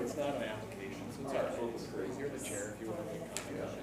it's not an application, so it's our focus. You're the chair if you want to make a comment.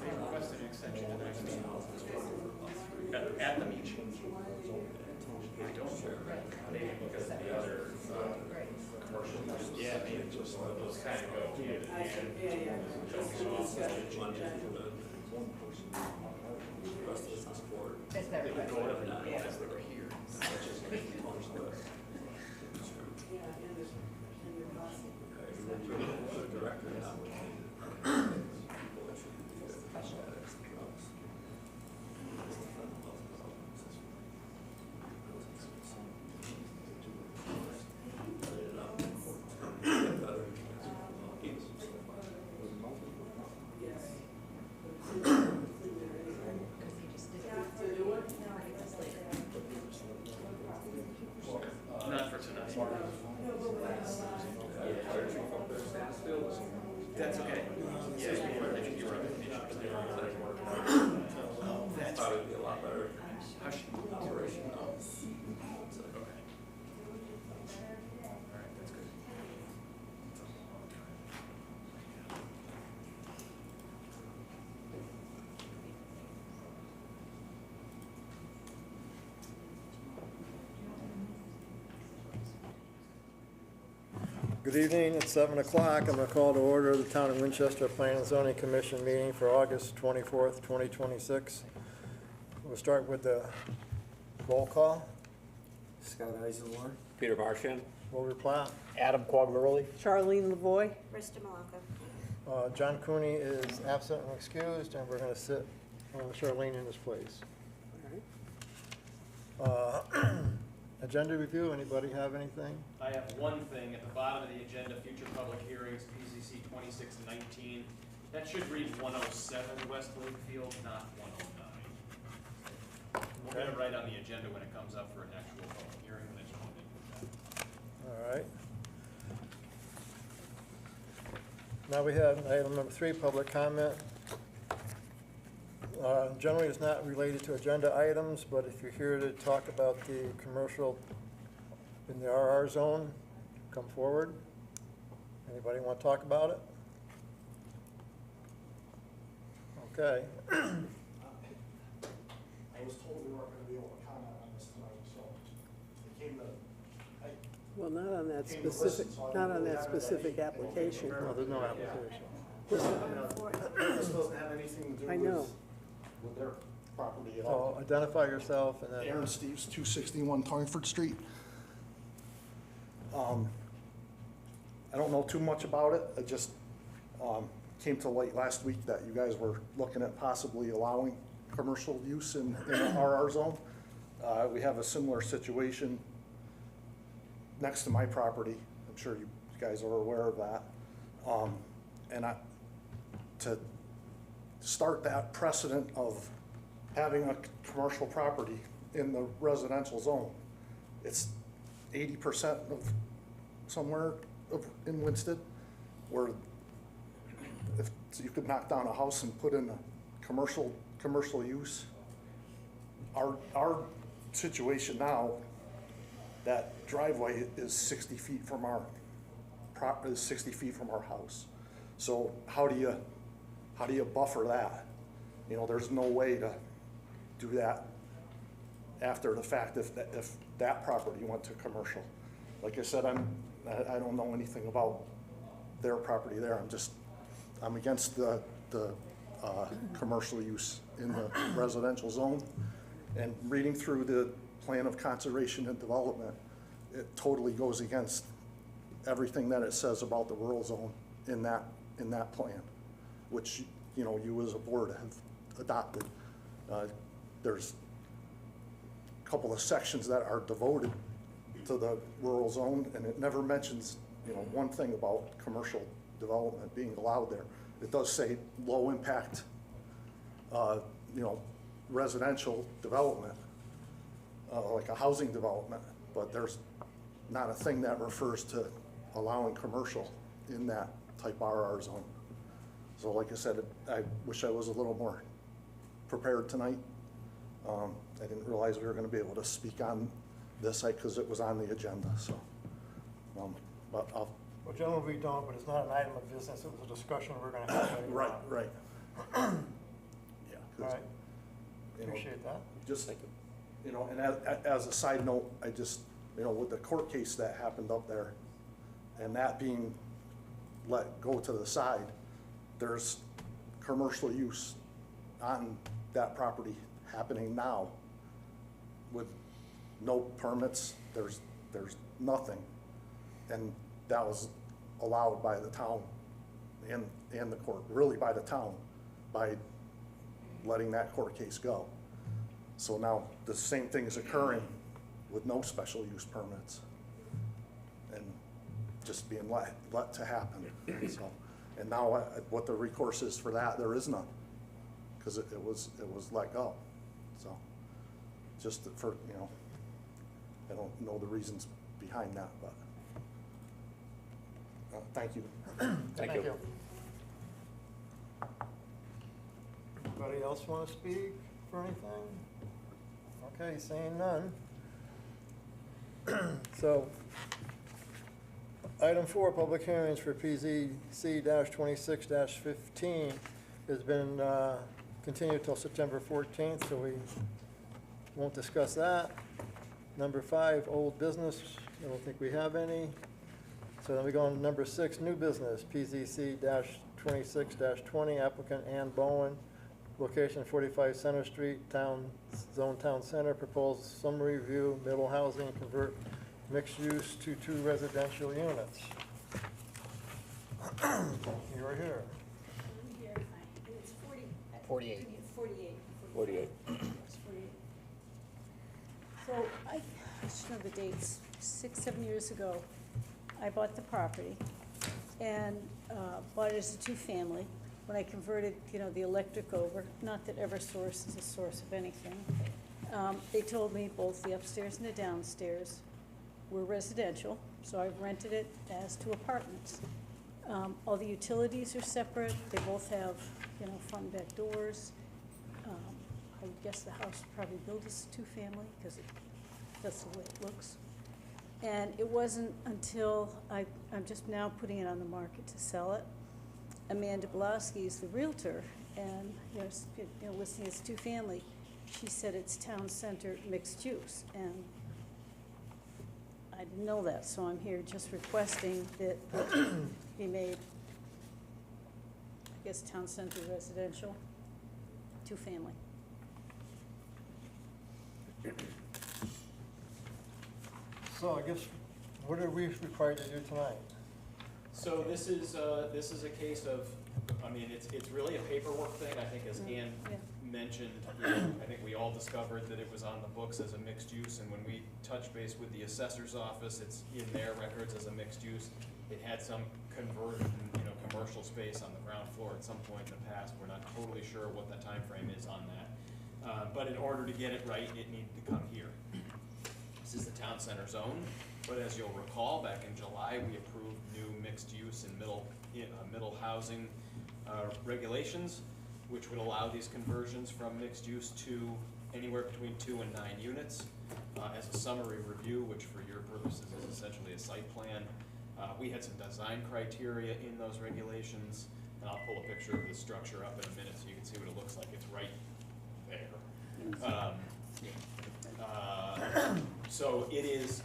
They requested an extension to the next meeting. At the meeting. I don't. Maybe because of the other commercial. Yeah, maybe just those kind of go hand in hand. That's everybody. As they were here. Not for tonight. That's okay. Yeah, I think you were on vacation. That's Thought it'd be a lot better. Hush. Operation now. Okay. All right, that's good. Good evening, it's 7 o'clock. I'm going to call to order the Town of Winchester Planning and Zoning Commission meeting for August 24th, 2026. We'll start with the roll call. Scott Eisenborn. Peter Marchand. Wilbur Platt. Adam Quagliaroli. Charlene Lavoy. Krista Malonka. John Cooney is absent and excused, and we're going to sit Charlene in his place. Agenda review, anybody have anything? I have one thing at the bottom of the agenda, future public hearings, PCC 2619. That should read 107 West Lakefield, not 109. We'll get it right on the agenda when it comes up for an actual public hearing, and I just wanted to put that. All right. Now we have item number 3, public comment. Generally, it's not related to agenda items, but if you're here to talk about the commercial in the RR zone, come forward. Anybody want to talk about it? Okay. I was told we weren't gonna be able to comment on this tonight, so it came to, Well, not on that Came to specific, listen, so I not don't on really that have any- specific application. No, there's no application. this doesn't have anything to do I know. with their property at So all. identify yourself and then. Aaron Steves, 261 Torringford Street. I don't know too much about it. I just came to light last week that you guys were looking at possibly allowing commercial use in the RR zone. We have a similar situation next to my property. I'm sure you guys are aware of that. And to start that precedent of having a commercial property in the residential zone, it's 80% of somewhere in Winston, where if you could knock down a house and put in a commercial use. Our situation now, that driveway is 60 feet from our house. So how do you buffer that? You know, there's no way to do that after the fact if that property went to commercial. Like I said, I don't know anything about their property there. I'm against the commercial use in the residential zone. And reading through the plan of conservation and development, it totally goes against everything that it says about the rural zone in that plan, which, you know, you as a board have adopted. There's a couple of sections that are devoted to the rural zone, and it never mentions, you know, one thing about commercial development being allowed there. It does say low impact, you know, residential development, like a housing development, but there's not a thing that refers to allowing commercial in that type RR zone. So like I said, I wish I was a little more prepared tonight. I didn't realize we were gonna be able to speak on this, because it was on the agenda, so. But I'll. Well, generally we don't, but it's not an item of business. It was a discussion we're gonna have later Right, on. right. Yeah. All 'cause, right, you know, appreciate that. just, you know, and as a side note, I just, you know, with the court case that happened up there, and that being let go to the side, there's commercial use on that property happening now with no permits, there's nothing. And that was allowed by the town and the court, really by the town, by letting that court case go. So now the same thing is occurring with no special use permits and just being let to happen. So, and now what the recourse is for that, there is none, because it was let go. So just for, you know, I don't know the reasons behind that, but thank you. Thank you. Anybody else want to speak for anything? Okay, seeing none. So, item 4, public hearings for PZC-26-15 has been continued till September 14th, so we won't discuss that. Number 5, old business, I don't think we have any. So then we go on to number 6, new business, PZC-26-20, applicant Ann Bowen, location 45 Center Street, Zone Town Center, proposed summary view, middle housing, convert mixed use to 2 residential units. You are here. I'm here, it's 48. 48. 48. It's 48. So I should know the dates, 6-7 years ago, I bought the property and bought it as a 2-family. When I converted, you know, the electric over, not that Eversource is a source of anything, they told me both the upstairs and the downstairs were residential, so I've rented it as 2 apartments. All the utilities are separate, they both have, front and back doors. I would guess the house probably built as a two-family, because that's the way it looks. And it wasn't until, I'm just now putting it on the market to sell it. Amanda Blasky is the realtor, and, listing as two-family. She said it's town center mixed use, and I didn't know that, so I'm here just requesting that it be made, I guess, town center residential, two-family. So I guess, what are we required to do tonight? So this is a case of, it's really a paperwork thing, I think, as Ann Yeah. mentioned, I think we all discovered that it was on the books as a mixed use, and when we touched base with the assessor's office, it's in their records as a mixed use. It had some converted, commercial space on the ground floor at some point in the past. We're not totally sure what the time frame is on that. But in order to get it right, it needed to come here. This is the town center zone, but as you'll recall, back in July, we approved new mixed use and middle housing regulations, which would allow these conversions from mixed use to anywhere between 2 and 9 units. As a summary review, which for your purposes is essentially a site plan, we had some design criteria in those regulations, and I'll pull a picture of the structure up in a minute so you can see what it looks like. It's right there. So it is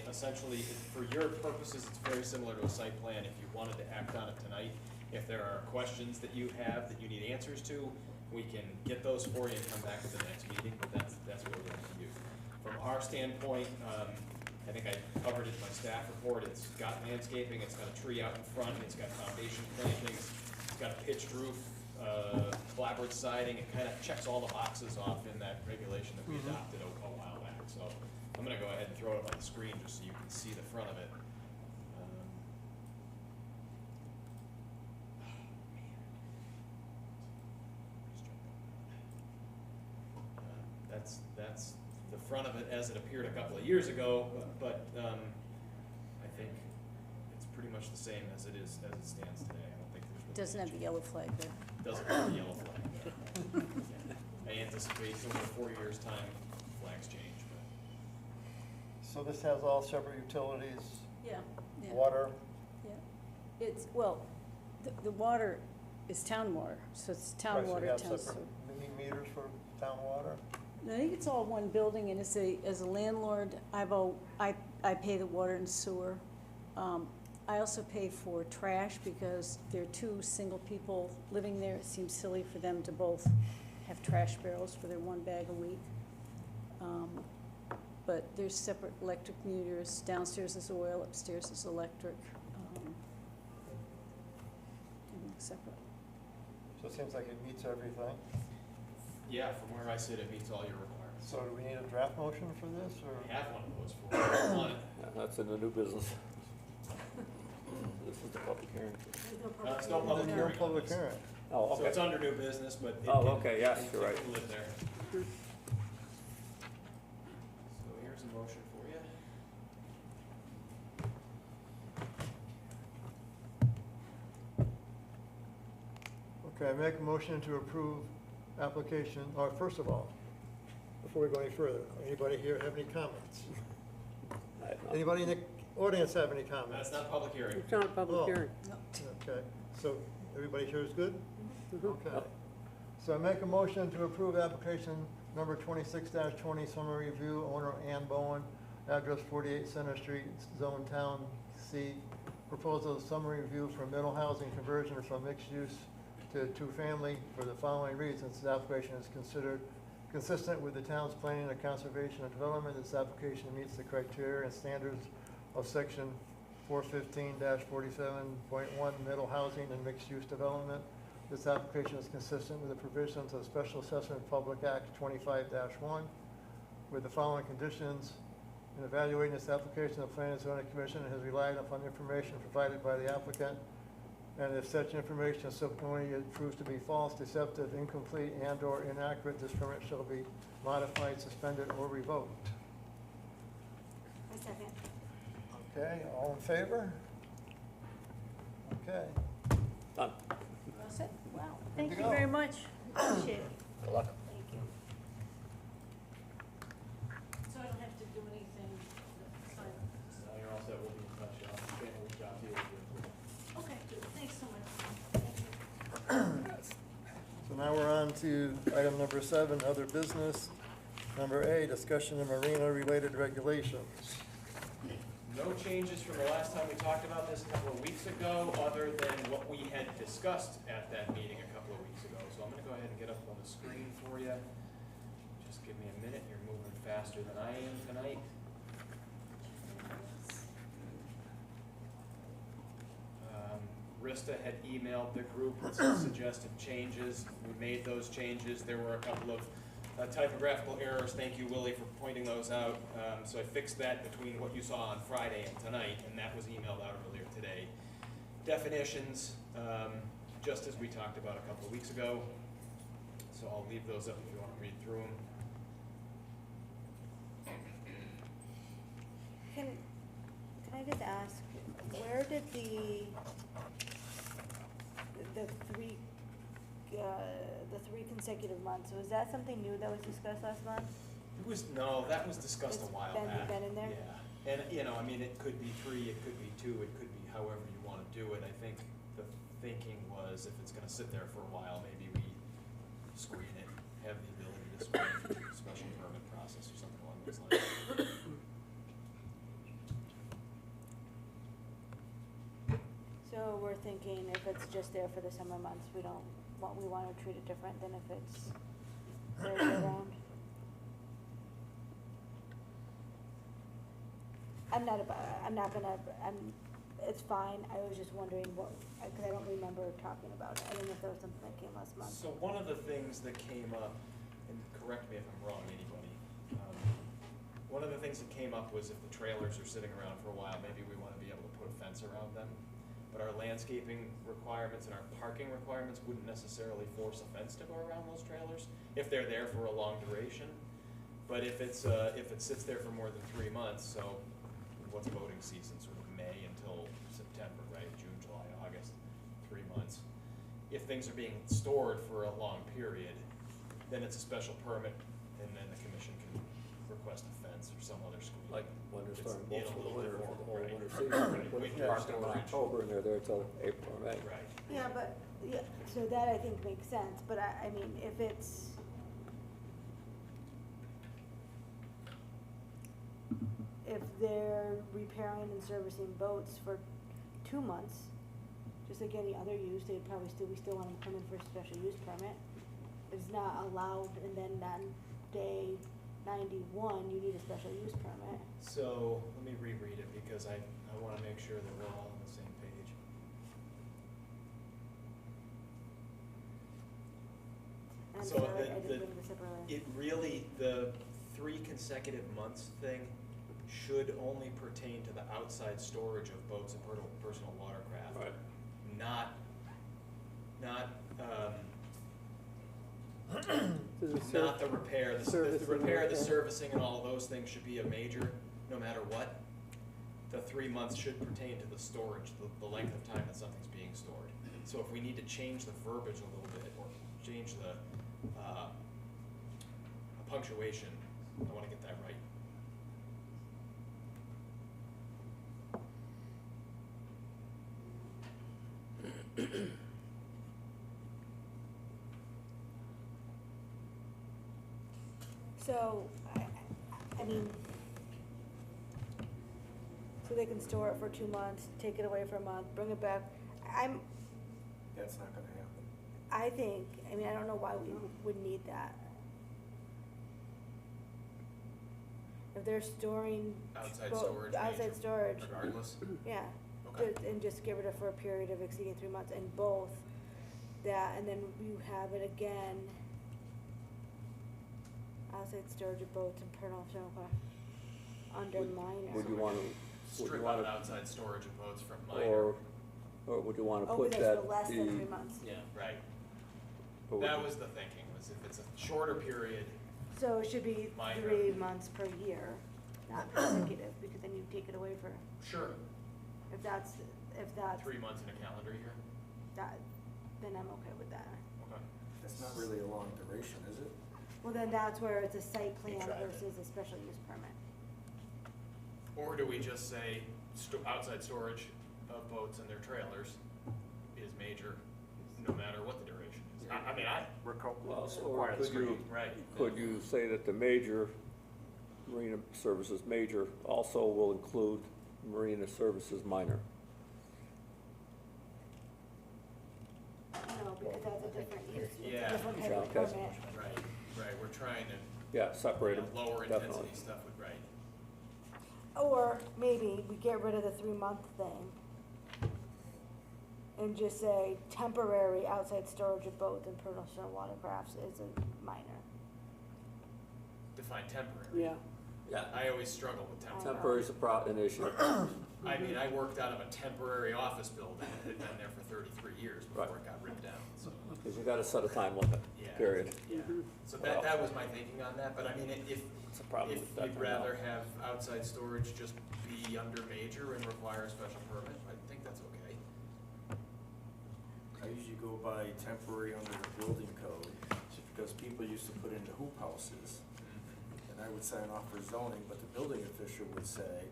essentially, for your purposes, it's very similar to a site plan. If you wanted to act on it tonight, if there are questions that you have that you need answers to, we can get those for you and come back at the next meeting, but that's what we're going to do. From our standpoint, I think I covered it in my staff report. It's got landscaping, it's got a tree out in front, it's got foundation plantings, it's got a pitched roof, clapboard siding. It kind of checks all the boxes off in that regulation that we adopted a while back. So I'm going to go ahead and throw it up on the screen just so you can see the front of it. That's the front of it as it appeared a couple of years ago, but I think it's pretty much the same as it stands today. I don't think there's really Doesn't have the yellow flag there. Doesn't have the yellow flag. No. I anticipate over 4 years' time, flags change, but. So this has all separate utilities, Yeah. water, Yeah. It's, well, the water is town water, so it's town right, so water, you have town separate sewer. meters for town water? I think it's all one building, and as a landlord, I pay the water and sewer. I also pay for trash because there are 2 single people living there. It seems silly for them to both have trash barrels for their 1 bag a week. But there's separate electric meters. Downstairs is oil, upstairs is electric. Everything's separate. So it seems like it meets everything. Yeah, from where I sit, it meets all your requirements. So do we need a draft motion for this, or? We have one of those for you on it. That's in the new business. This is the public hearing. It's no public No hearing. on public this. hearing. Oh, So okay. it's under new business, but it Oh, can- okay, yes, it you're right. can live there. So here's a motion for you. Okay, I make a motion to approve application, or first of all, before we go any further, anybody here have any comments? I have not- Anybody in the audience have any That's comments? not a public hearing. It's not a public Oh. hearing. Okay, so everybody here is good? Mhm. Okay. So I make a motion to approve application number 26-20, summary review, owner Ann Bowen, address 48 Center Street, Zone Town C. Proposal summary review for middle housing conversion from mixed use to two-family for the following reasons. This application is considered consistent with the town's planning and conservation and development. This application meets the criteria and standards of section 415-47.1 middle housing and mixed-use development. This application is consistent with the provisions of Special Assessment Public Act 25-1 with the following conditions. In evaluating this application, the Planning and Zoning Commission has relied upon information provided by the applicant, and if such information subsequently proves to be false, deceptive, incomplete, and/or inaccurate, this permit shall be modified, suspended, or revoked. I second. Okay, all in favor? Okay. Done. That's it? Wow, Good thank to you go. very much. Appreciate it. Good luck. Thank you. So I don't have to do anything, sign. No, you're all set, we'll be in touch, Shannon will reach out to you. Okay, thanks so much. Thank you. So now we're on to item number 7, other business. Number A, discussion of marina-related regulations. No changes from the last time we talked about this a couple of weeks ago, other than what we had discussed at that meeting a couple of weeks ago. So I'm gonna go ahead and get up on the screen for you. Just give me a minute, you're moving faster than I am tonight. Rista had emailed the group with some suggested changes. We made those changes. There were a couple of typographical errors. Thank you, Willie, for pointing those out. So I fixed that between what you saw on Friday and tonight, and that was emailed out earlier today. Definitions, just as we talked about a couple of weeks ago. So I'll leave those up if you want to read through them. Can I just ask, where did the three consecutive months, was that something new that was discussed last month? No, that was discussed a It's while been- back. been in there? Yeah, and, you know, I mean, it could be 3, it could be 2, it could be however you want to do it. I think the thinking was if it's gonna sit there for a while, maybe we screen it, have the ability to screen it through a special permit process or something along those lines. So we're thinking if it's just there for the summer months, we want to treat it different than if it's year round? It's fine, I was just wondering what, because I don't remember talking about it, I don't know if there was something that came last month. So one of the things that came up, and correct me if I'm wrong, anybody, one of the things that came up was if the trailers are sitting around for a while, maybe we want to be able to put a fence around them. But our landscaping requirements and our parking requirements wouldn't necessarily force a fence to go around those trailers if they're there for a long duration. But if it sits there for more than 3 months, so what's boating season, sort of May until September, right? June, July, August, 3 months. If things are being stored for a long period, then it's a special permit, and then the commission can request a fence or some other screen. Like winter It's storm in boats a for the little bit winter, for the whole right. winter season. Right. Put Winter it parked in storage. October and they're there till April or May. Right. Yeah, but, yeah, so that I think makes sense, but I mean, if it's, if they're repairing and servicing boats for 2 months, just like any other use, they'd probably we still want them to come in for a special use permit. It's not allowed, and then on day 91, you need a special use permit. So, let me reread it because I wanna make sure that we're all on the same page. And I'm So sorry, I the- didn't bring this up earlier. It really, the 3 consecutive months thing should only pertain to the outside storage of boats and personal watercraft. Right. Not, not the repair, the Servicing, repair, the okay. servicing and all of those things should be a major, no matter what. The 3 months should pertain to the storage, the length of time that something's being stored. So if we need to change the verbiage a little bit, or change the, punctuation, I wanna get that right. So, I mean, so they can store it for 2 months, take it away for a month, bring it back. That's not gonna happen. I think, I mean, I don't know why we would need that. If they're storing. Outside boat- storage, Outside major. storage, Regardless? yeah. Okay. And just get rid of for a period of exceeding 3 months, and both that, and then you have it again. Outside storage of boats and personal under minor. Would you want to, would Strip you out want to, outside storage of boats from minor. or would you want to Oh, put because that for less than 3 the, months. Yeah, right. or would That you- was the thinking, was if it's a shorter period, So it should be Minor. 3 months per year, not consecutive, because then you take it away for, sure. if that's, if that's, 3 months in a calendar year? that, then I'm okay with that. Okay. That's not really a long duration, is it? Well, then that's where it's a site plan tried it. versus a special use permit. Or do we just say outside storage of boats and their trailers is major, no matter what the duration is? I mean, Well, or require the could you, screening, right? could you say that the major marina services major also will include marina services minor? No, because that's a different use, it's Yeah. a different type of Okay. permit. Right, we're trying to, Yeah, separate them, lower definitely. intensity stuff would, right. Or maybe we get rid of the 3-month thing and just say temporary outside storage of boats and personal watercrafts is a minor. Define temporary. Yeah, Yeah. I always struggle with temporary. Temporary is an issue. I mean, I worked out of a temporary office building that had been there for 33 years before Right. it got ripped down, so. Because you gotta set a time limit, Yeah. period. Yeah, so that was my thinking on that, but I mean, if It's a problem with that you'd one, rather no. have outside storage just be under major and require a special permit, I think that's okay. I usually go by temporary under the building code, because people used to put into hoop houses, and I would sign off for zoning, but the building official would say,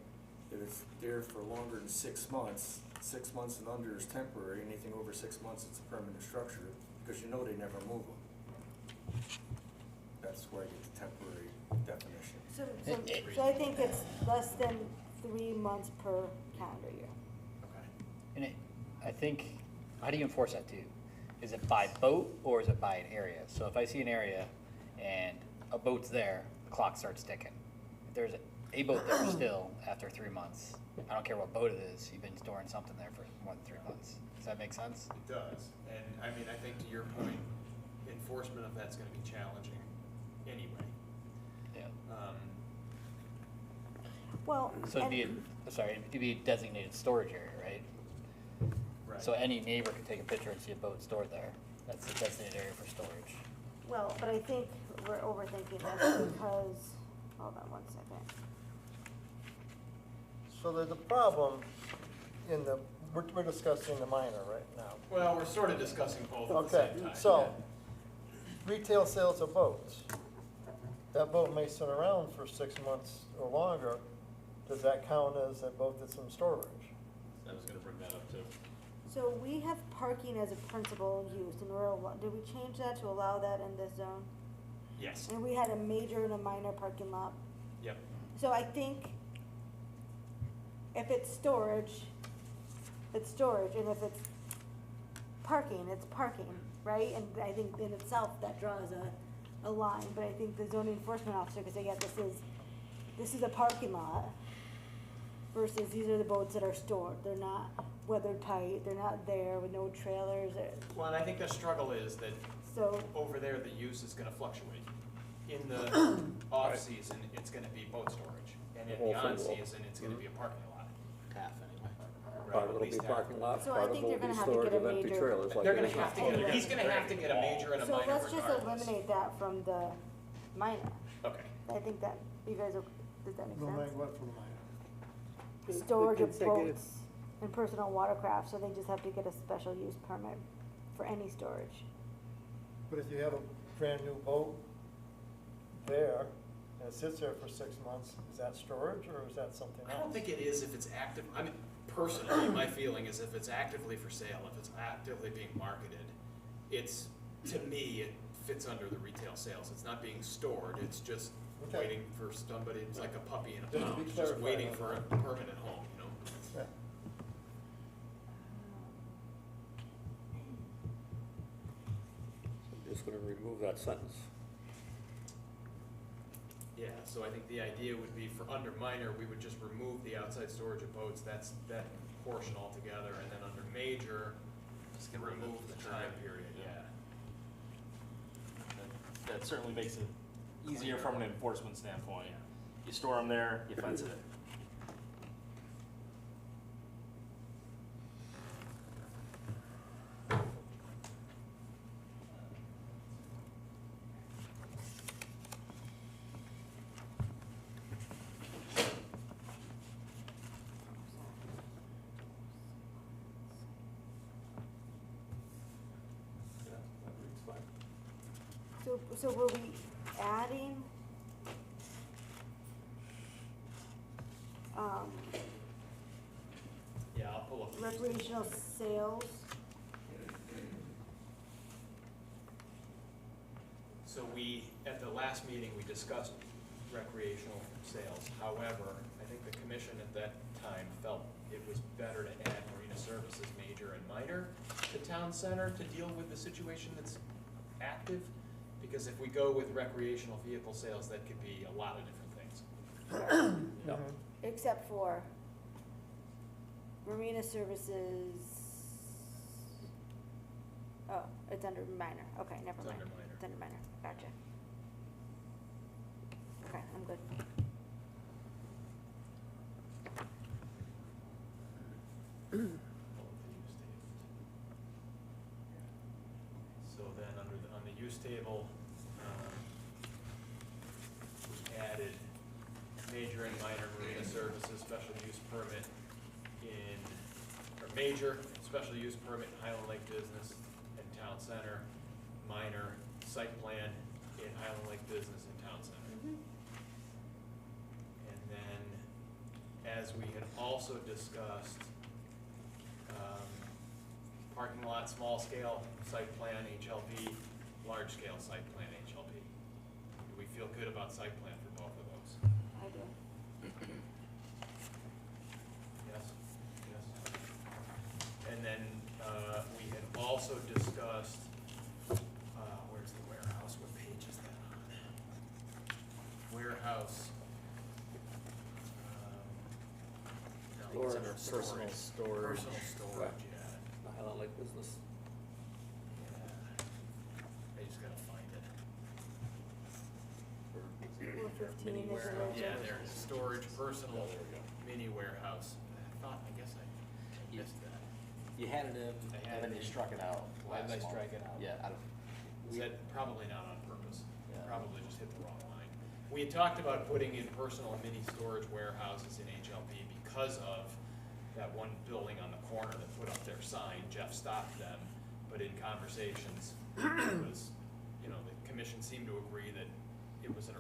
if it's there for longer than 6 months, 6 months and under is temporary, anything over 6 months, it's a permanent structure, because you know they never move them. That's where I get the temporary definition. So I think it's less than 3 months per calendar year. Okay. And I think, how do you enforce that too? Is it by boat or is it by an area? So if I see an area and a boat's there, the clock starts ticking. If there's a boat there still after 3 months, I don't care what boat it is, you've been storing something there for more than 3 months. Does that make sense? It does, and I mean, I think to your point, enforcement of that's gonna be challenging anyway. Yeah. Well, So it'd be, and- it'd be a designated storage area, right? Right. So any neighbor can take a picture and see a boat stored there. That's a designated area for storage. well, but I think we're overthinking this because, hold on 1 second. So there's a problem in the, we're discussing the minor right now. Well, we're sort of discussing both at the Okay, same time. so, retail sales of boats. That boat may sit around for 6 months or longer. Does that count as a boat that's in storage? I was gonna bring that up too. So we have parking as a principal use and did we change that to allow that in this zone? Yes, And we had a major and a minor parking lot. yep. So I think if it's storage, it's storage, and if it's parking, right? And I think in itself, that draws a line, but I think the zoning enforcement officer could say, yeah, this is a parking lot versus these are the boats that are stored. They're not weather tight, they're not there with no trailers, Well, and I think the struggle is that so, over there, the use is gonna fluctuate. In the off-season, it's gonna be boat storage, and in The whole the thing will. on-season, it's gonna be a parking lot. Half anyway. Part of it'll be parking lot, So I part of think it they're will be gonna have to storage get a of empty major- trailers like They're it gonna is have to now. get, he's gonna have to get a major and a so minor let's just regardless. eliminate that from the minor. Okay, I think that, you guys, does that make No sense? matter what from minor. The Storage of consecutive- boats and personal watercraft, so they just have to get a special use permit for any storage. But if you have a brand-new boat there, and it sits there for 6 months, is that storage, or is that something I else? don't think it is if it's active, I mean, personally, my feeling is if it's actively for sale, if it's actively being marketed, it's, to me, it fits under the retail sales, it's not being stored, it's just Okay. waiting for somebody, it's like a puppy in a Just to be pound, just clarified waiting on for a that. permanent home, you know? Yeah. Just gonna remove that sentence. Yeah, so I think the idea would be for under minor, we would just remove the outside storage of boats, that's that portion altogether, and then under major, remove the time period, yeah. That certainly makes it easier from an enforcement standpoint. You store them there, you fence it. So were we adding, Yeah, I'll pull up. the use table. recreational sales? So we, at the last meeting, we discussed recreational sales. However, I think the commission at that time felt it was better to add marina services major and minor to town center to deal with the situation that's active. Because if we go with recreational vehicle sales, that could be a lot of different things. Yeah. Except for marina services. Oh, it's under minor, okay, never It's mind. under minor. It's under minor, gotcha. Okay, I'm good. Pull up the use table. So then on the use table, we added major and minor marina services, special use permit or major, special use permit in Highland Lake Business and Town Center, minor site plan in Highland Lake Business and Town Center. And then, as we had also discussed, parking lot, small scale site plan, HLP, large scale site plan, HLP. Do we feel good about site plan for both of those? I do. Yes? Yes. And then, we had also discussed, where's the warehouse? What page is that on? Warehouse. No, it's under Personal storage. Personal storage, Right. yeah. The Highland Lake business. Yeah. I just gotta find it. Well, 15 Mini is a warehouse. little- Yeah, there's storage, personal, Oh, there we go. mini warehouse. I guess I missed that. You had it in, I had and then it you in. struck it out. Why did I last month. strike it out? Yeah, I don't, Is that probably not on purpose? Yeah. Probably just hit the wrong line. We had talked about putting in personal and mini storage warehouses in HLP because of that one building on the corner that put up their sign. Jeff stopped them, but in conversations, it was, the commission seemed to agree that it was a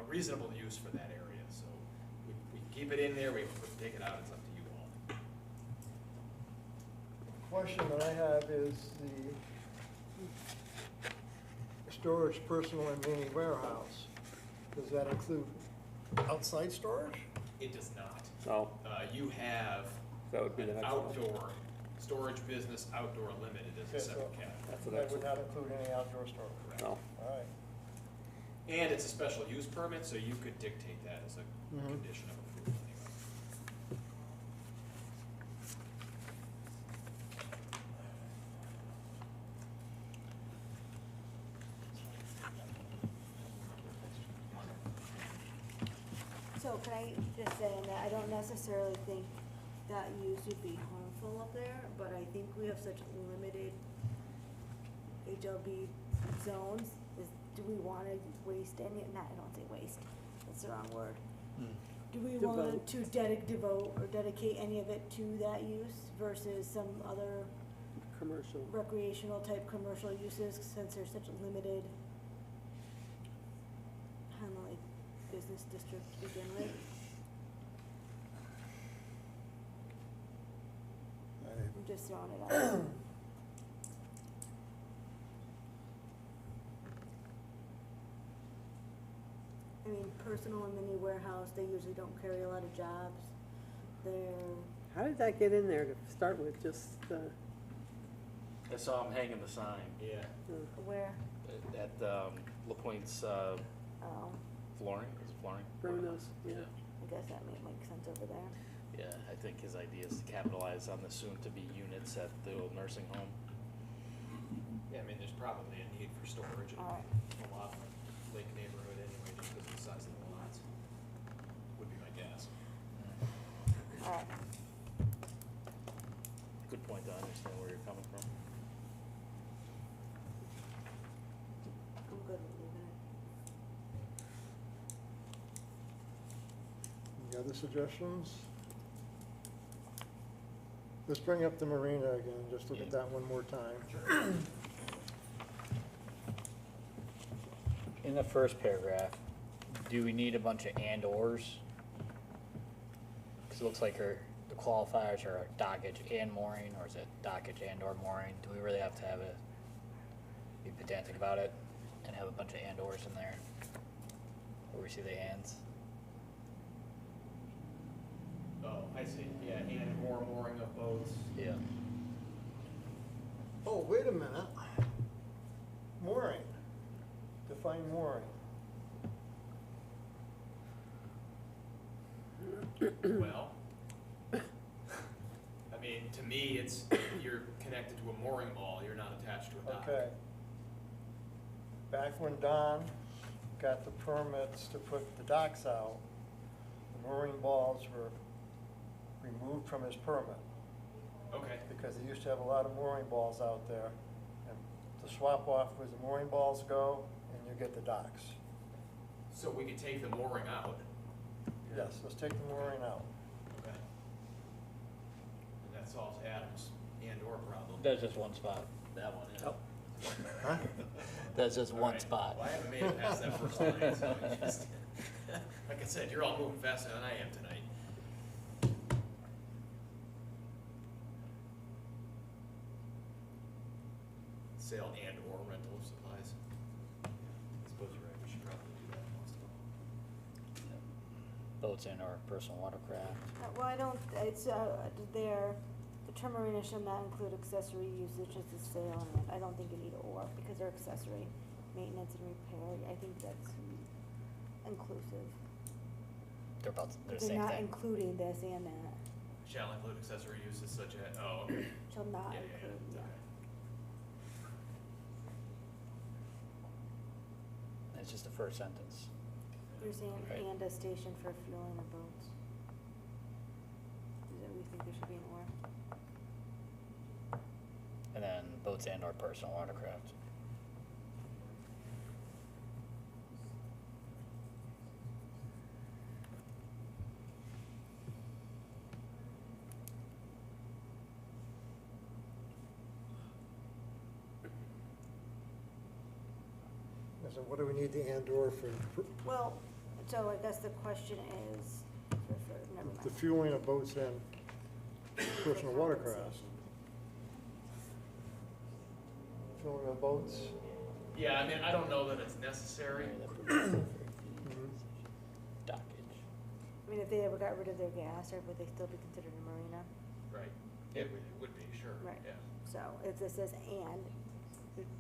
reasonable use for that area. So we keep it in there, we take it out, it's up to you all. Question that I have is the storage, personal and mini warehouse. Does that include outside storage? It does not. No, You have that would be the an next one. outdoor, storage business outdoor limited as a separate category. That's the That next would one. not include any outdoor storage? No. All right. And it's a special use permit, so you could dictate that as a Mhm. condition of approval anyway. So can I just say that I don't necessarily think that use would be harmful up there, but I think we have such limited HLB zones, do we wanna waste any, I don't say waste, that's the wrong word. Do we want to devote or dedicate any of it to that use versus some other Commercial. recreational type commercial uses, since there's such a limited Hanley business district to begin with? I'm just throwing it out. I mean, personal and mini warehouse, they usually don't carry a lot of jobs. They're, How did that get in there to start with, just, I saw him hanging the sign Yeah. where, at LaPointe's oh, flooring, is it flooring? Bruno's, yeah. I guess that may make sense over there. Yeah, I think his idea is to capitalize on the soon-to-be units at the old nursing home. Yeah, I mean, there's probably a need for storage in All right. a lot of Lake neighborhood anyway, just because of the size of the lots. Would be my guess. All right, Good point, I understand where you're coming from. I'm good with leaving it. Any other suggestions? Let's bring up the marina again, just look at that one more time. in the first paragraph, do we need a bunch of and/ors? Because it looks like the qualifiers are dockage and mooring, or is it dockage and/or mooring? Do we really have to have be pedantic about it and have a bunch of and/ors in there? Where we see the ands? Oh, I see, yeah, and or mooring of boats. Yeah. Oh, wait a minute. Mooring. Define mooring. Well, I mean, to me, it's, you're connected to a mooring mall, you're not attached to a dock. Okay. Back when Don got the permits to put the docks out, the mooring balls were removed from his permit, Okay, because he used to have a lot of mooring balls out there. And the swap off was the mooring balls go, and you get the docks. so we could take the mooring out. Yes, let's take the mooring out. Okay. And that solves Adam's and or problem. That's just one spot. That one, yeah. Huh? That's just All one right. spot. Well, I haven't made it past that first line, so it's just, like I said, you're all moving faster than I am tonight. Sale and or rental of supplies. I suppose you're right, we should probably do that most of all. Boats and/or personal watercraft. Well, I don't, it's, there, the term marina shall not include accessory usage as a sale, and I don't think you need or, because they're accessory, maintenance and repair, I think that's inclusive. They're about they're the They're same not thing. including this and that, Shall include accessory uses such as, oh, okay. shall not Yeah, yeah, include, yeah, yeah. okay. It's just the first sentence. You're saying, Right. and a station for fueling of boats. Is it, we think there should be an or? And then boats and/or personal watercraft. So what do we need the and/or for? Well, so I guess the question is, never mind. The fueling of boats and personal watercraft. Fueling of boats. Yeah, I mean, I don't know that it's necessary. Mhm. Dockage. I mean, if they ever got rid of their gas, or would they still be considered a marina? Right. It would be, sure, Right. yeah. So if this says and,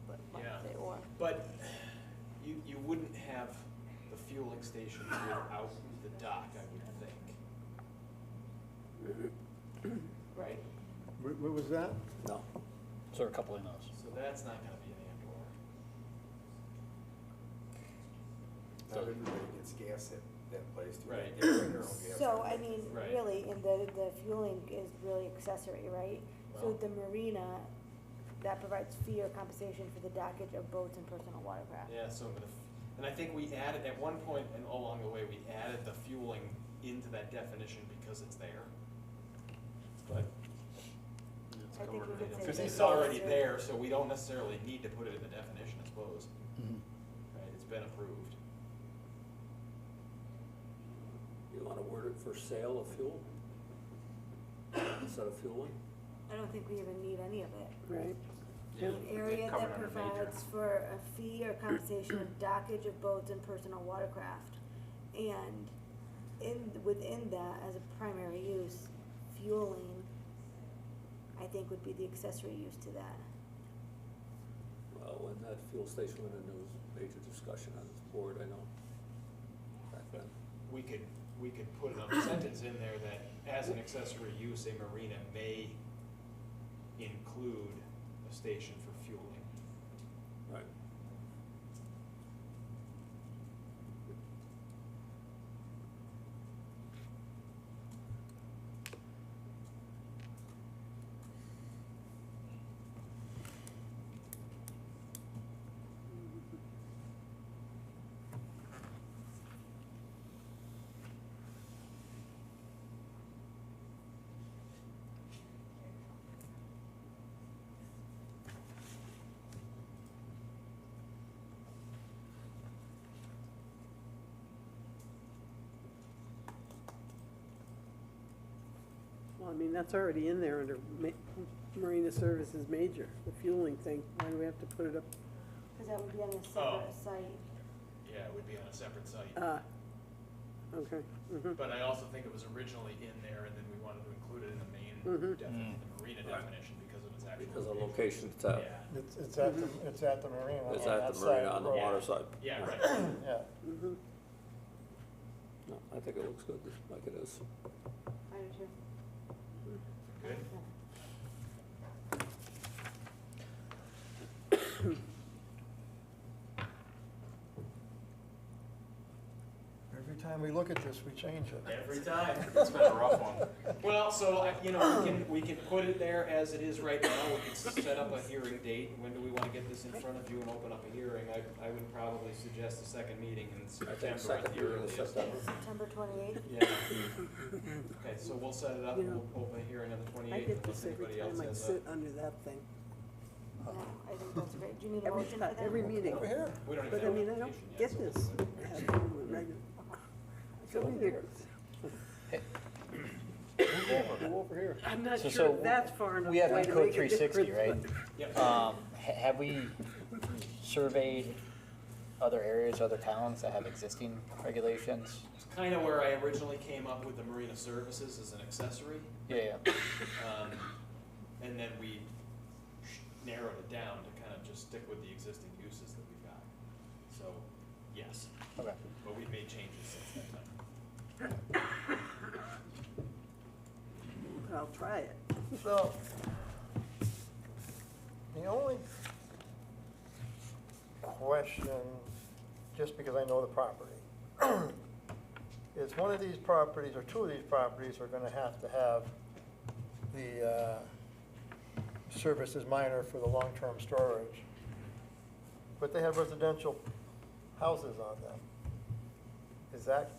but might Yeah. say or. But you wouldn't have the fueling station without the dock, I would think. Right. What was that? No. So there are a couple in those. So that's not gonna be an and Not everybody gets gas at that place. too. Right. They bring their own gas. So, I mean, Right. really, and the fueling is really accessory, right? So Well- the marina, that provides fee or compensation for the dockage of boats and personal watercraft. or. Yeah, so and I think we added, at one point and along the way, we added the fueling into that definition because it's there. But I think we could say. because that it's already accessory. there, so we don't necessarily need to put it in the definition, I suppose. Mhm. Right, it's been approved. You wanna word it for sale of fuel? Instead of fueling? I don't think we even need any of it. Right. An area Covered that under major. provides for a fee or compensation of dockage of boats and personal watercraft. And within that, as a primary use, fueling, I think would be the accessory use to that. Well, when that fuel station went in, there was major discussion on this board, I know. Back then. We could put another sentence in there that as an accessory use, a marina may include a station for fueling. Right. mean, that's already in there under Marina Services Major, the fueling thing. Why do we have to put it up? Cause that would be on a Oh. separate site. Yeah, it would be on a separate site. Okay. Mhm. But I also think it was originally in there, and then we wanted to include it in the main Mhm. the marina definition because of its actual. Because of location, it's at, Yeah, It's at the, it's at the marina. it's on at that the side marina of on the road. water side. yeah, right. Yeah. Mhm. No, I think it looks good like it is. I do too. Good. Every time we look at this, we change it. Every time. It's been a rough one. Well, so, we can put it there as it is right now, we can set up a hearing date, when do we wanna get this in front of you and open up a hearing? I would probably suggest a second meeting in I think September at second the meeting in earliest. September. September 28th. Yeah. Okay, so we'll set it up, You and know, we'll open a hearing on the I twenty-eighth, get unless this every anybody else time I has a. sit under that thing. No, I think that's great. Do you need a Every, motion for that? every meeting. Over here. We don't even But I have mean, I an don't application yet, get so we'll this. do it. I have to do it regular. Come here. Go over here. I'm not So- sure so if that's far enough we have away to Code make a 360, difference, right? Yep. Have we surveyed other areas, other towns that have existing regulations? It's kinda where I originally came up with the marina services as an accessory. Yeah, And then we narrowed it down to kind of just stick with the existing uses that we've got. So, yes, okay. but we've made changes since that time. but I'll try it. So, the only question, just because I know the property, is one of these properties, or two of these properties are gonna have to have the, services minor for the long-term storage. But they have residential houses on them. Is that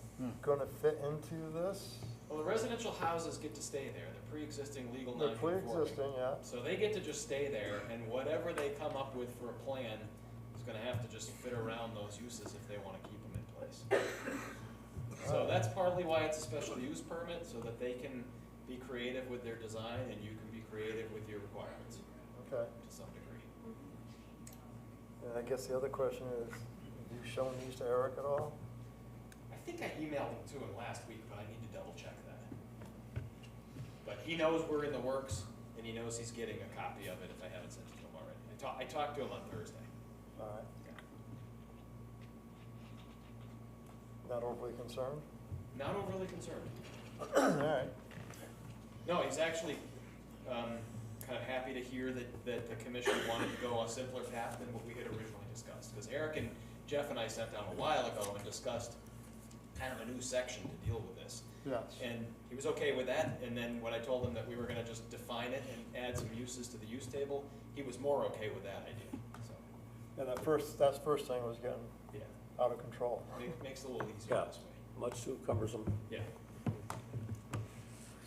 gonna fit into this? Well, the residential houses get to stay there, they're pre-existing legal They're non-conforming. pre-existing, yeah. So they get to just stay there, and whatever they come up with for a plan is gonna have to just fit around those uses if they wanna keep them in place. So that's partly why it's a special use permit, so that they can be creative with their design and you can be creative with your requirements Okay. to some degree. And I guess the other question is, have you shown these to Eric at all? I think I emailed them to him last week, but I need to double check that. But he knows we're in the works, and he knows he's getting a copy of it if I haven't sent it to him already. I talked to him on Thursday. All right. Not overly concerned? Not overly concerned. All right. No, he's actually, kind of happy to hear that the commission wanted to go a simpler path than what we had originally discussed. Because Eric and Jeff and I sat down a while ago and discussed kind of a new section to deal with this. Yes. And he was okay with that, and then when I told him that we were gonna just define it and add some uses to the use table, he was more okay with that idea, so, Yeah, that first thing was getting yeah. out of control. Makes it a little easier Yeah. this way. Much too cumbersome. Yeah.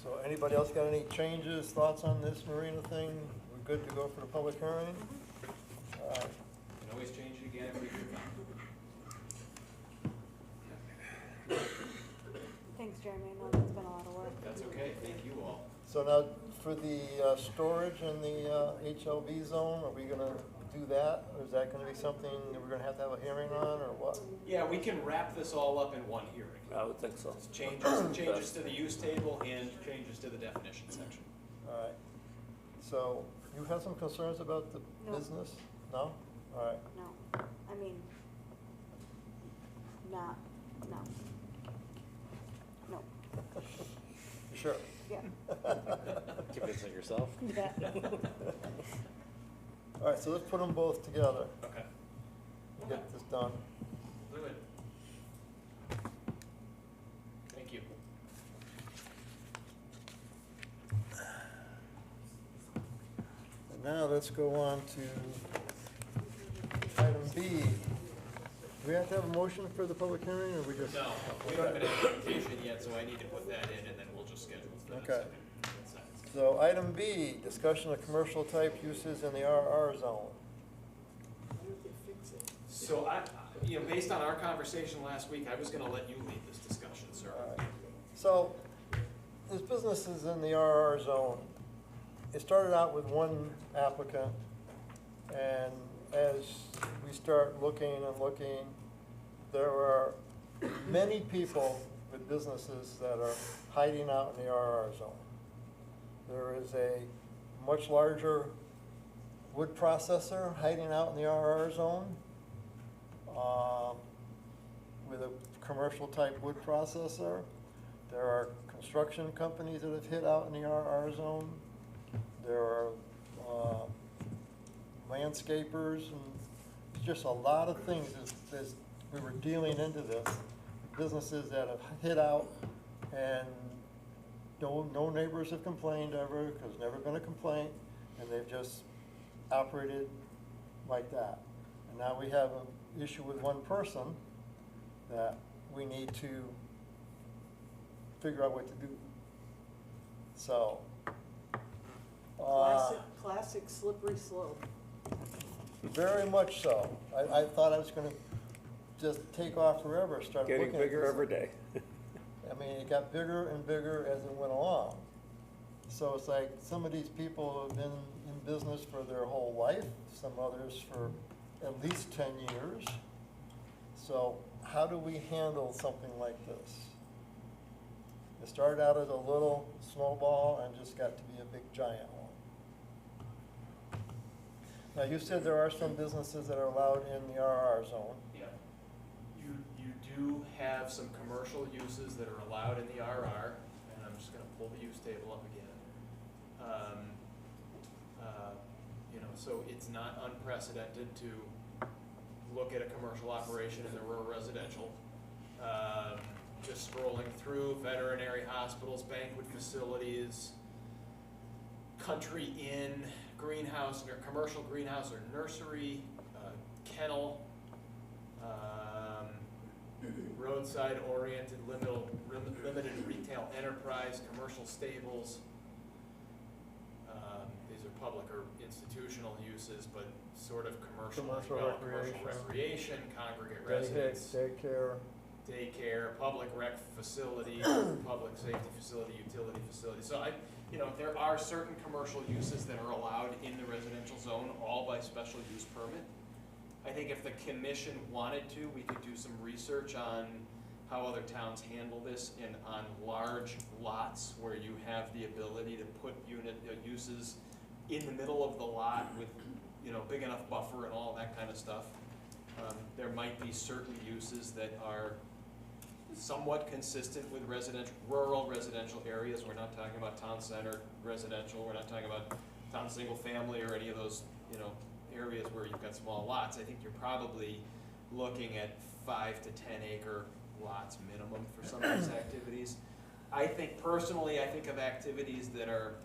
So anybody else got any changes, thoughts on this marina thing? We're good to go for the public hearing? All right. You can always change it again if we can. Thanks, Jeremy. I know that's been a lot of work. That's okay, thank you all. So now, for the storage in the HLB zone, are we gonna do that? Or is that gonna be something that we're gonna have a hearing on, or what? Yeah, we can wrap this all up in one hearing. I would think so. It's changes to the use table and changes to the definition section. All right. So, you have some concerns about the No. business? No? All right. No, I mean, no. No, You sure? yeah. Convincing yourself? Yeah. All right, so let's put them both together, Okay. get this done. Do it. Thank you. And now let's go on to item B. Do we have to have a motion for the public hearing, or we just? No, we haven't had an application yet, so I need to put that in, and then we'll just schedule it for the next Okay. second. So item B, discussion of commercial type uses in the RR zone. So based on our conversation last week, I was gonna let you lead this discussion, sir. All right. So, there's businesses in the RR zone. It started out with one applicant, and as we start looking and looking, there are many people with businesses that are hiding out in the RR zone. There is a much larger wood processor hiding out in the RR zone, with a commercial type wood processor. There are construction companies that have hit out in the RR zone. There are landscapers, and just a lot of things as we were dealing into this. Businesses that have hit out, and no neighbors have complained ever, because never been a complaint, and they've just operated like that. And now we have an issue with one person that we need to figure out what to do. So, Classic slippery slope. very much so. I thought I was gonna just take off forever, start looking at Getting bigger this. every day. I mean, it got bigger and bigger as it went along. So it's like, some of these people have been in business for their whole life, some others for at least 10 years. So how do we handle something like this? It started out as a little snowball and just got to be a big giant one. Now, you said there are some businesses that are allowed in the RR zone. Yeah. You do have some commercial uses that are allowed in the RR, and I'm just gonna pull the use table up again. So it's not unprecedented to look at a commercial operation in the rural residential. Just scrolling through veterinary hospitals, banquet facilities, country inn, greenhouse, or commercial greenhouse or nursery, kennel, roadside oriented limited retail enterprise, commercial stables. These are public or institutional uses, but sort of commercial as Commercial well. recreation. Commercial recreation, congregate residence, daycare, public rec facility, public safety facility, utility facility. So there are certain commercial uses that are allowed in the residential zone, all by special use permit. I think if the commission wanted to, we could do some research on how other towns handle this and on large lots where you have the ability to put uses in the middle of the lot with, big enough buffer and all that kind of stuff. There might be certain uses that are somewhat consistent with rural residential areas. We're not talking about town center residential. We're not talking about town single family or any of those, areas where you've got small lots. I think you're probably looking at 5 to 10 acre lots minimum for some of these activities. I think of activities that are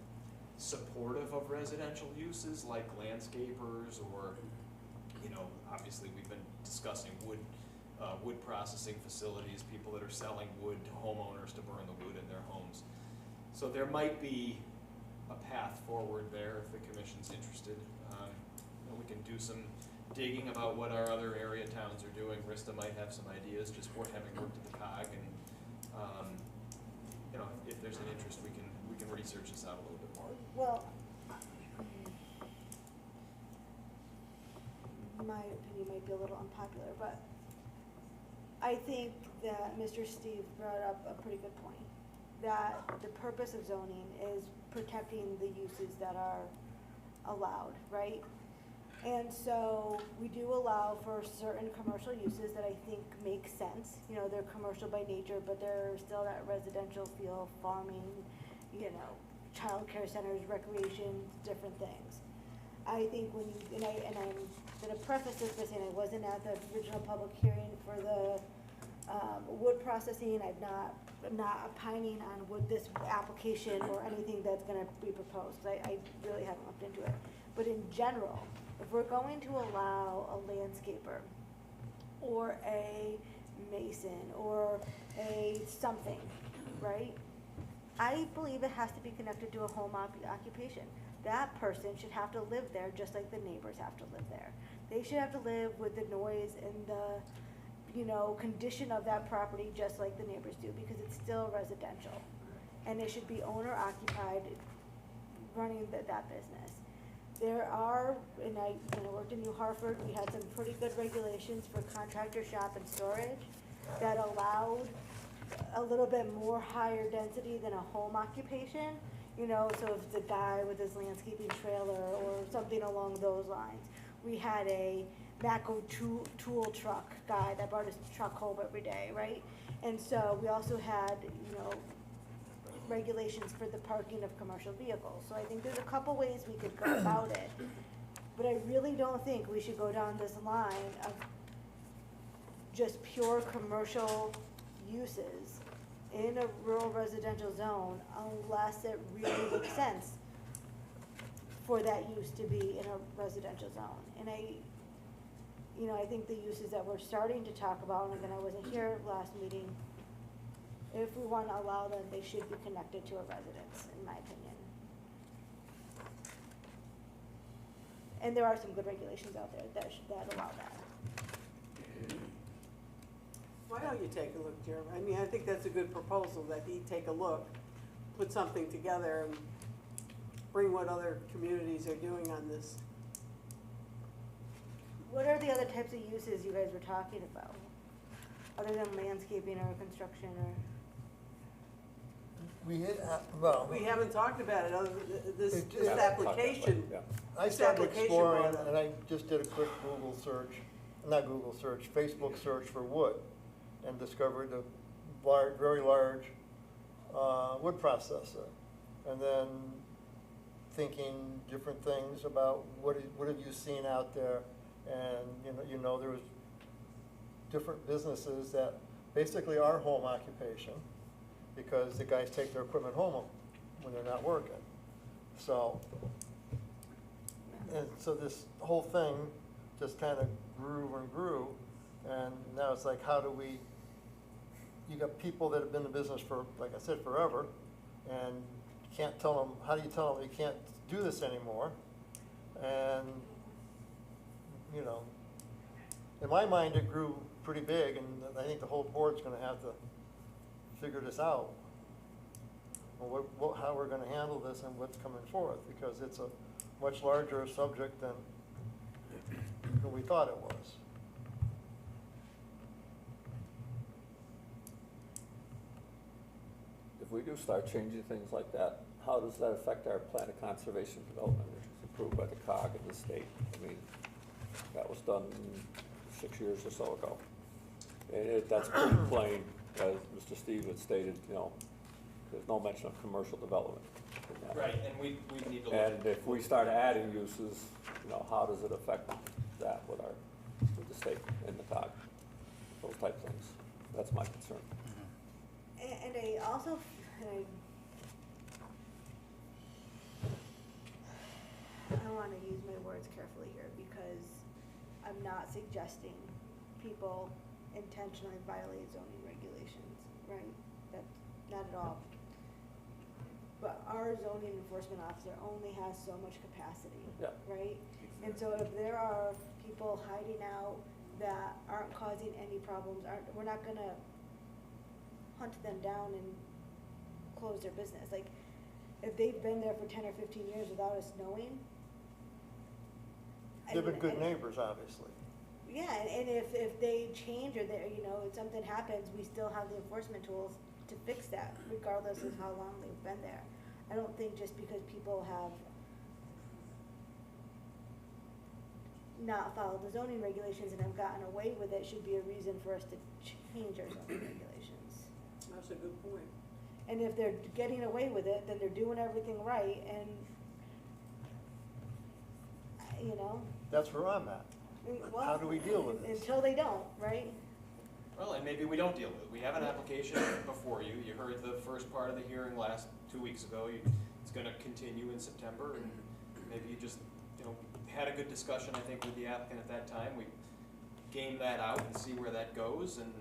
supportive of residential uses, like landscapers or, obviously we've been discussing wood processing facilities, people that are selling wood to homeowners to burn the wood in their homes. So there might be a path forward there if the commission's interested. We can do some digging about what our other area towns are doing. Rista might have some ideas, just for having worked at the COG, and if there's an interest, we can research this out a little bit more. Well, my opinion might be a little unpopular, but I think that Mr. Steve brought up a pretty good point, that the purpose of zoning is protecting the uses that are allowed, right? And so we do allow for certain commercial uses that I think make sense. They're commercial by nature, but they're still that residential feel, farming, childcare centers, recreation, different things. I think when you, and I'm gonna preface this by saying I wasn't at the original public hearing for the wood processing. I'm not opining on this application or anything that's gonna be proposed, because I really haven't looked into it. But in general, if we're going to allow a landscaper or a mason or a something, right? I believe it has to be connected to a home occupation. That person should have to live there just like the neighbors have to live there. They should have to live with the noise and the, condition of that property just like the neighbors do, because it's still residential. and it should be owner occupied, running that business. There are, and I, worked in New Hartford, we had some pretty good regulations for contractor shop and storage that allowed a little bit more higher density than a home occupation. So if it's a guy with his landscaping trailer or something along those lines. We had a Matco tool truck guy that brought his truck home every day, right? And so we also had, regulations for the parking of commercial vehicles. So I think there's a couple ways we could go about it. But I really don't think we should go down this line of just pure commercial uses in a rural residential zone unless it really makes sense for that use to be in a residential zone. And I think the uses that we're starting to talk about, and again, I wasn't here last meeting, if we want to allow them, they should be connected to a residence, in my opinion. And there are some good regulations out there that allow that. Why don't you take a look, Jeremy? I mean, I think that's a good proposal, that he take a look, put something together, and bring what other communities are doing on this. What are the other types of uses you guys were talking about? Other than landscaping or construction or? We hit, well. We haven't talked about it, other than this Yeah, application. Yeah. I This started application exploring, brought up. and I just did a quick Google search, not Google search, Facebook search for wood, and discovered a very large wood processor. And then thinking different things about what have you seen out there, and there was different businesses that basically are home occupation, because the guys take their equipment home when they're not working. So this whole thing just kind of grew and grew, and now it's like, how do we, you got people that have been in business for, like I said, forever, and you can't tell them, how do you tell them you can't do this anymore? And, in my mind, it grew pretty big, and I think the whole board's gonna have to figure this out. Well, how we're gonna handle this and what's coming forth, because it's a much larger subject than we thought it was. If we do start changing things like that, how does that affect our plan of conservation development, which was approved by the COG and the state? I mean, that was done 6 years or so ago. And that's pretty plain, as Mr. Steve had stated, there's no mention of commercial development in that. Right, and we need to look. And if we start adding uses, how does it affect that with the state and the COG? Those type of things. That's my concern. And I also, I want to use my words carefully here, because I'm not suggesting people intentionally violate zoning regulations, right? That's not at all. But our zoning enforcement officer only has so much capacity, Yeah. right? And so if there are people hiding out that aren't causing any problems, we're not gonna hunt them down and close their business. Like, if they've been there for 10 or 15 years without us knowing. They've been good neighbors, obviously. Yeah, and if they change, or if something happens, we still have the enforcement tools to fix that, regardless of how long they've been there. I don't think just because people have not followed the zoning regulations and have gotten away with it should be a reason for us to change our zoning regulations. That's a good point. And if they're getting away with it, then they're doing everything right, and, That's where I'm at. well. How do we deal with this? Until they don't, right? Well, and maybe we don't deal with it. We have an application before you. You heard the first part of the hearing 2 weeks ago. It's gonna continue in September, and maybe you just, had a good discussion, I think, with the applicant at that time. We game that out and see where that goes, and,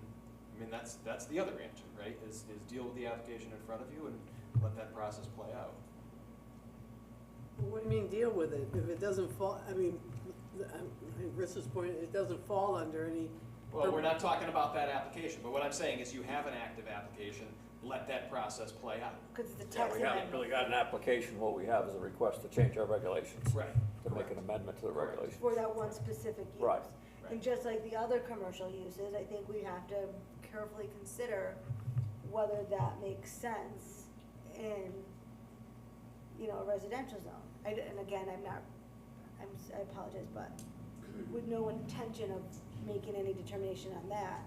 that's the other answer, right? Is deal with the application in front of you and let that process play out. What do you mean, deal with it? If it doesn't fall, Chris's point, it doesn't fall under any. Well, we're not talking about that application, but what I'm saying is you have an active application let that process play out. Cause it's a Yeah, text we haven't amendment. really got an application, what we have is a request to change our regulations. Right. To make an amendment to the Correct. regulations. For that one specific use. Right. And just like the other commercial uses, I think we have to carefully consider whether that makes sense in, you know, a residential zone. And again, I apologize, but with no intention of making any determination on that,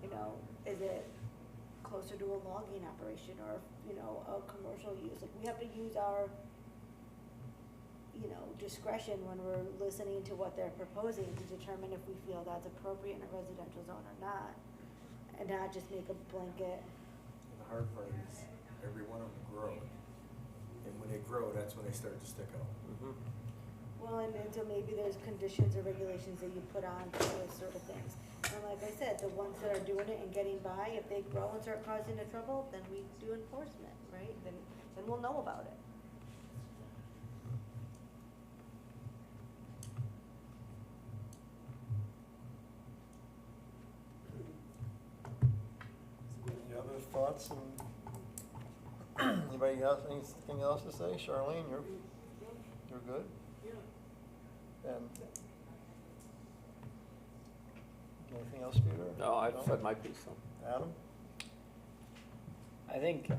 you know, is it closer to a logging operation or, you know, a commercial use? Like, we have to use our, you know, discretion when we're listening to what they're proposing to determine if we feel that's appropriate in a residential zone or not, and not just make a blanket. And the hard part is, every one of them grow. And when they grow, that's when they start to stick out. Mhm. Well, and so maybe there's conditions or regulations that you put on for those sort of things. And like I said, the ones that are doing it and getting by, if they grow and start causing the trouble, then we do enforcement, right? Then we'll know about it. Any other thoughts? And anybody else, anything else to say? Charlene, you're good? And anything else, Peter? No, I've said my piece, so. Adam? I think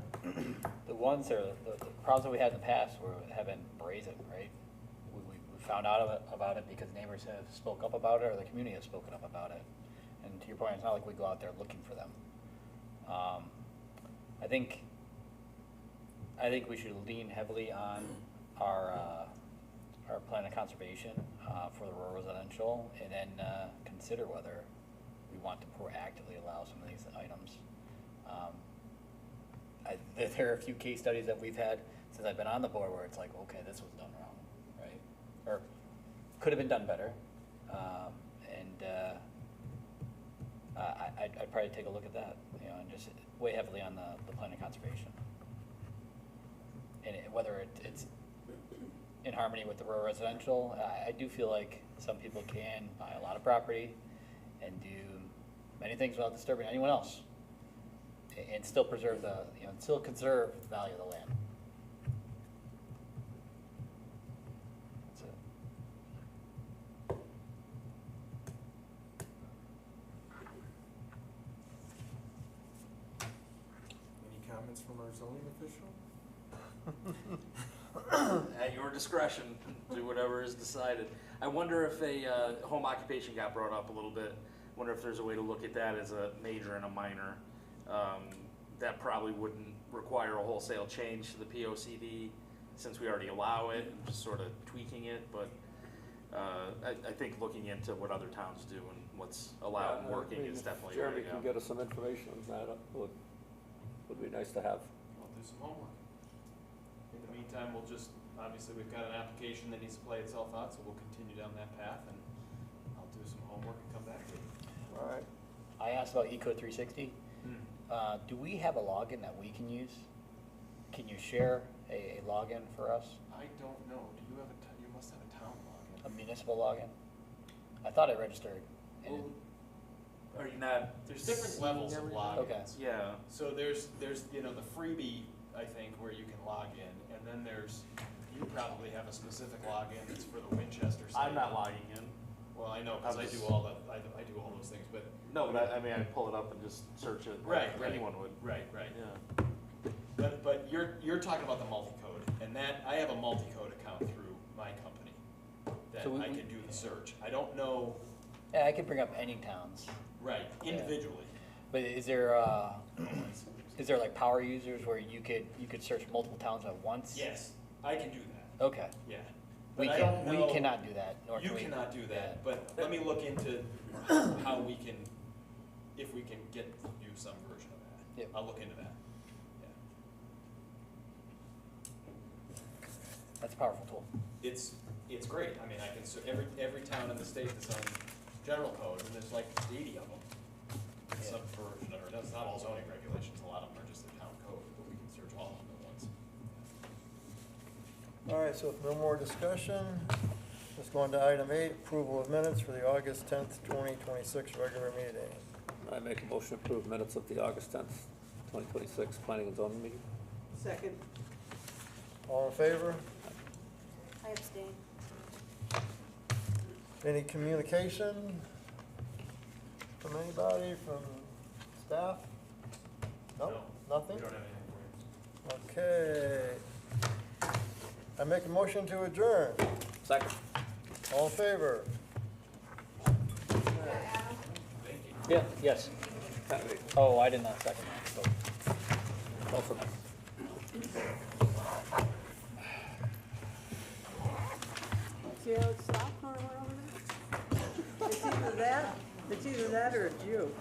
the ones that are, the problems that we had in the past have been brazen, right? We found out about it because neighbors have spoke up about it or the community has spoken up about it. And to your point, it's not like we go out there looking for them. I think we should lean heavily on our plan of conservation for the rural residential, and then consider whether we want to proactively allow some of these items. There are a few case studies that we've had since I've been on the board where it's like, okay, this was done wrong, right? Or could have been done better. I'd probably take a look at that, you know, and just weigh heavily on the plan of conservation. And whether it's in harmony with the rural residential, I do feel like some people can buy a lot of property and do many things without disturbing anyone else, and still preserve still conserve the value of the land. That's it. Any comments from our zoning official? At your discretion, do whatever is decided. I wonder if a home occupation got brought up a little bit. Wonder if there's a way to look at that as a major and a minor. That probably wouldn't require a wholesale change to the POCD since we already allow it and just sort of tweaking it. But I think looking into what other towns do and what's allowed and working is definitely a way to Jeremy can go. get us some information on that, would be nice to have. I'll do some homework. In the meantime, obviously, we've got an application that needs to play itself out, so we'll continue down that path, and I'll do some homework and come back to you. All right. I asked about Eco 360. Do we have a login that we can use? Can you share a login for us? I don't know, do you have you must have a town A login. municipal login? I thought I registered. Well, are you not? There's different levels of logins. Okay. Yeah. So there's, you know, the freebie, I think, where you can log in, and then you probably have a specific login that's for the Winchester site. I'm not logging in. Well, I know, cause I'm I do just- all those things, but. No, but I mean, I'd pull it up and just search it. Right, like right. Anyone would. Right. Yeah. But you're talking about the multi-code, and I have a multi-code account through my company that So I can do the search. I don't know, Yeah, I can bring up any towns. right, individually. But is there like power users where you could search multiple towns at once? Yes, I can do that, Okay. yeah. We But I don't know. we cannot do that, nor You can we. cannot do Yeah. that, but let me look into how we can, if we can do some version of that. Yep. I'll look into that, yeah. That's a powerful tool. It's great, I mean, I can, every town in the state that's on general code, and there's like 80 of them. Yeah. Some version of it, that's not all zoning regulations, a lot of them are just the town code, but we can search all of them at once. All right, so if no more discussion, let's go on to item 8, approval of minutes for the August 10th, 2026 regular meeting. I make a motion to approve minutes of the August 10th, 2026 planning and zoning meeting. Second. All in favor? I abstain. Any communication from anybody, from staff? No, nothing? We don't have anything for you. Okay. I make a motion to adjourn. Second. All in favor? Yeah, yes. Candidate. Oh, I did not second that, so. Also, See how it stopped when I went over there? It's either that or it's you.